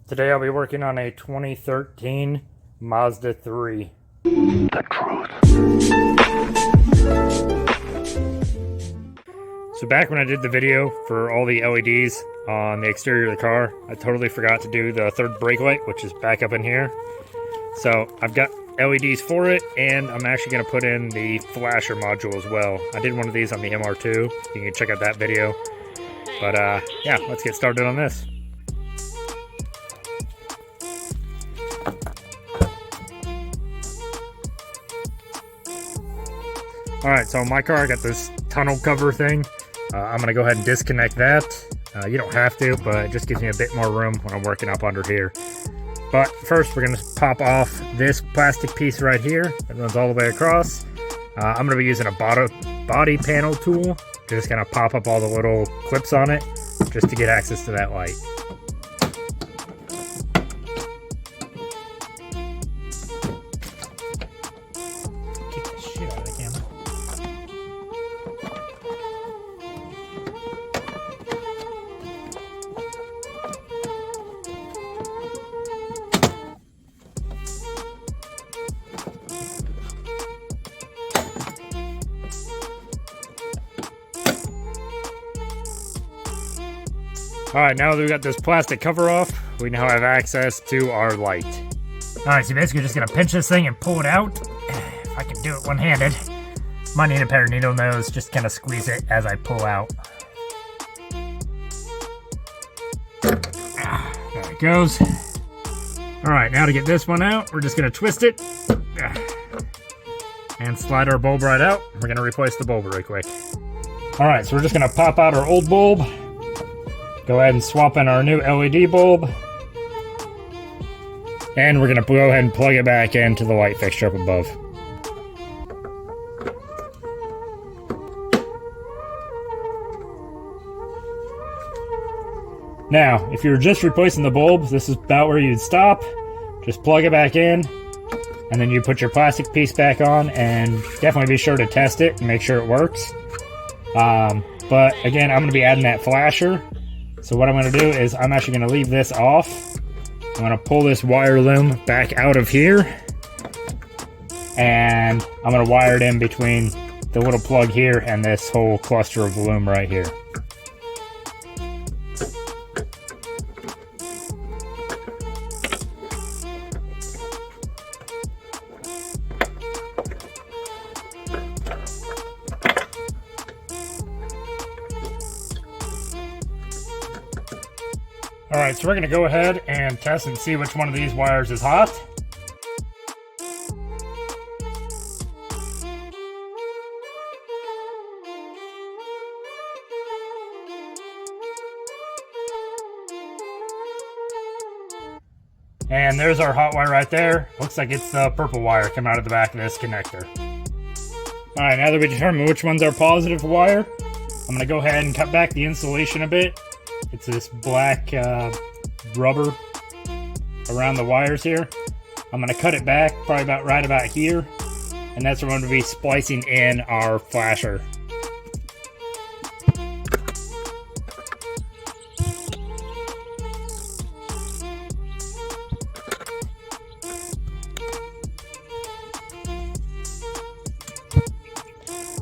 Today I'll be working on a 2013 Mazda 3. The truth. So back when I did the video for all the LEDs on the exterior of the car, I totally forgot to do the third brake light, which is back up in here. So I've got LEDs for it, and I'm actually going to put in the flasher module as well. I did one of these on the MR2. You can check out that video. But yeah, let's get started on this. Alright, so in my car I got this tunnel cover thing. I'm going to go ahead and disconnect that. You don't have to, but it just gives me a bit more room when I'm working up under here. But first we're going to pop off this plastic piece right here that runs all the way across. I'm going to be using a body panel tool to just kind of pop up all the little clips on it just to get access to that light. Kick the shit out of the camera. Alright, now that we got this plastic cover off, we now have access to our light. Alright, so basically just gonna pinch this thing and pull it out. If I can do it one-handed. Might need a pair of needle nose, just kind of squeeze it as I pull out. There it goes. Alright, now to get this one out, we're just gonna twist it. And slide our bulb right out. We're gonna replace the bulb really quick. Alright, so we're just gonna pop out our old bulb. Go ahead and swap in our new LED bulb. And we're going to go ahead and plug it back into the light fixture up above. Now, if you're just replacing the bulb, this is about where you'd stop. Just plug it back in, and then you put your plastic piece back on, and definitely be sure to test it and make sure it works. But again, I'm going to be adding that flasher. So what I'm going to do is I'm actually going to leave this off. I'm going to pull this wire loom back out of here. And I'm going to wire it in between the little plug here and this whole cluster of loom right here. Alright, so we're going to go ahead and test and see which one of these wires is hot. And there's our hot wire right there. Looks like it's the purple wire coming out of the back of this connector. Alright, now that we determined which one's our positive wire, I'm going to go ahead and cut back the insulation a bit. It's this black rubber around the wires here. I'm going to cut it back probably right about here, and that's where I'm going to be splicing in our flasher.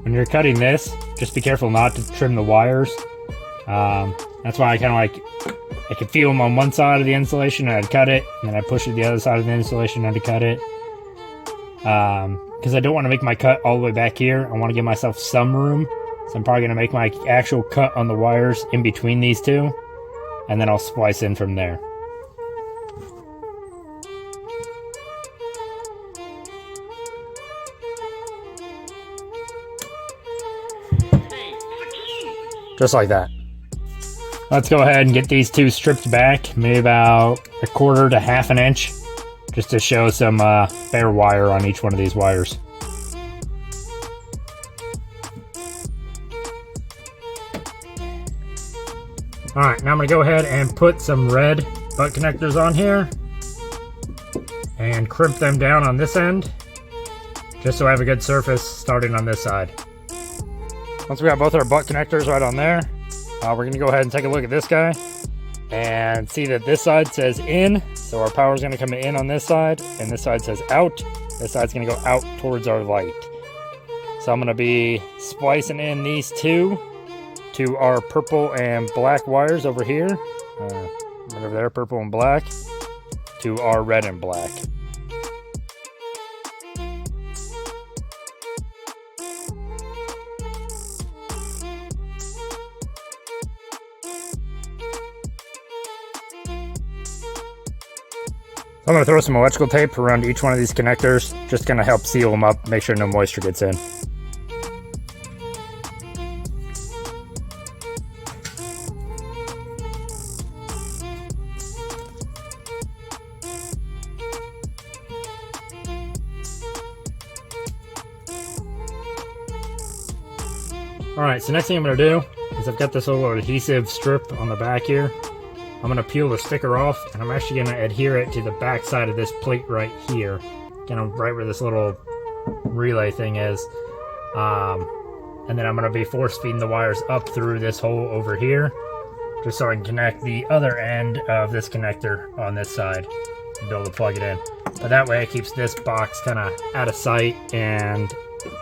When you're cutting this, just be careful not to trim the wires. That's why I kind of I could feel them on one side of the insulation and I'd cut it, and then I'd push it to the other side of the insulation and I'd cut it. Because I don't want to make my cut all the way back here. I want to give myself some room. So I'm probably going to make my actual cut on the wires in between these two, and then I'll splice in from there. Just like that. Let's go ahead and get these two stripped back, maybe about 1/4 to 1/2 inch, just to show some bare wire on each one of these wires. Alright, now I'm going to go ahead and put some red butt connectors on here and crimp them down on this end, just so I have a good surface starting on this side. Once we got both our butt connectors right on there, we're going to go ahead and take a look at this guy. and see that this side says in, so our power is going to come in on this side, and this side says out. This side's going to go out towards our light. So I'm going to be splicing in these two to our purple and black wires over here. Right over there, purple and black, to our red and black. I'm going to throw some electrical tape around each one of these connectors, just going to help seal them up, make sure no moisture gets in. Alright, so next thing I'm going to do is I've got this little adhesive strip on the back here. I'm going to peel the sticker off, and I'm actually going to adhere it to the back side of this plate right here. Kind of right where this little relay thing is. And then I'm going to be force feeding the wires up through this hole over here, just so I can connect the other end of this connector on this side and be able to plug it in. But that way it keeps this box kind of out of sight and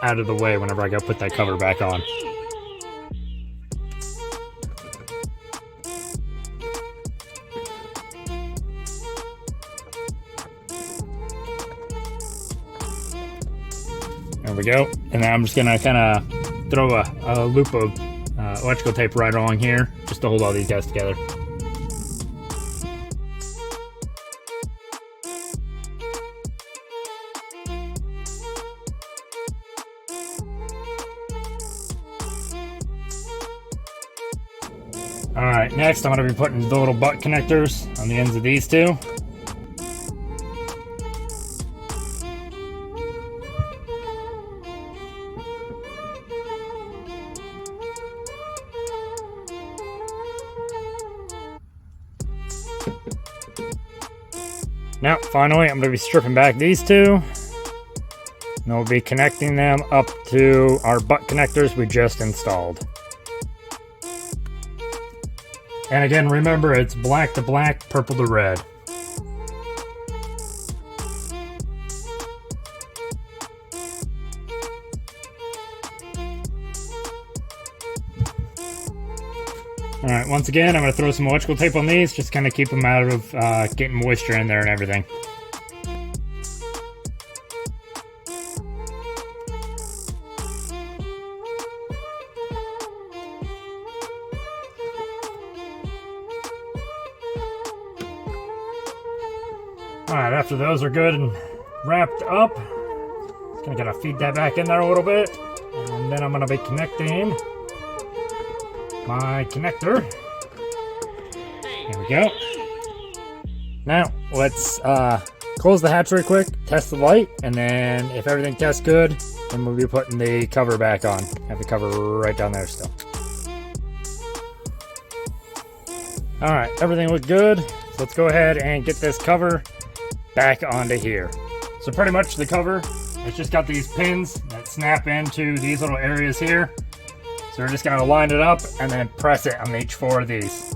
out of the way whenever I go put that cover back on. There we go. And then I'm just gonna kind of throw a loop of electrical tape right along here, just to hold all these guys together. Alright, next I'm going to be putting the little butt connectors on the ends of these two. Now, finally, I'm going to be stripping back these two. And we'll be connecting them up to our butt connectors we just installed. And again, remember, it's black to black, purple to red. Alright, once again, I'm going to throw some electrical tape on these, just kind of keep them out of getting moisture in there and everything. Alright, after those are good and wrapped up, just going to feed that back in there a little bit, and then I'm going to be connecting my connector. There we go. Now, let's close the hatch real quick, test the light, and then if everything tests good, then we'll be putting the cover back on. Have the cover right down there still. Alright, everything looked good. So let's go ahead and get this cover back onto here. So pretty much the cover, it's just got these pins that snap into these little areas here. So we're just going to line it up and then press it on each four of these.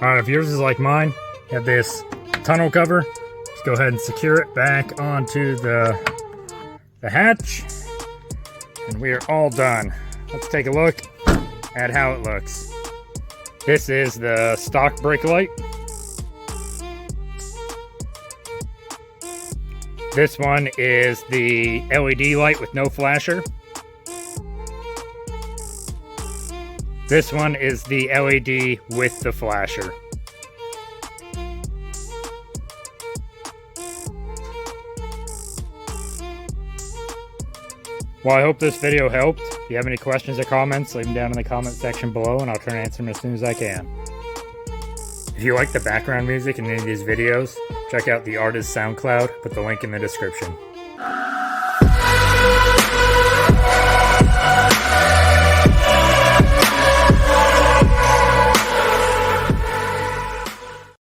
Alright, if yours is like mine, you have this tunnel cover. Just go ahead and secure it back onto the hatch. And we are all done. Let's take a look at how it looks. This is the stock brake light. This one is the LED light with no flasher. This one is the LED with the flasher. Well, I hope this video helped. If you have any questions or comments, leave them down in the comment section below and I'll try to answer them as soon as I can. If you like the background music in any of these videos, check out the artist's SoundCloud, put the link in the description.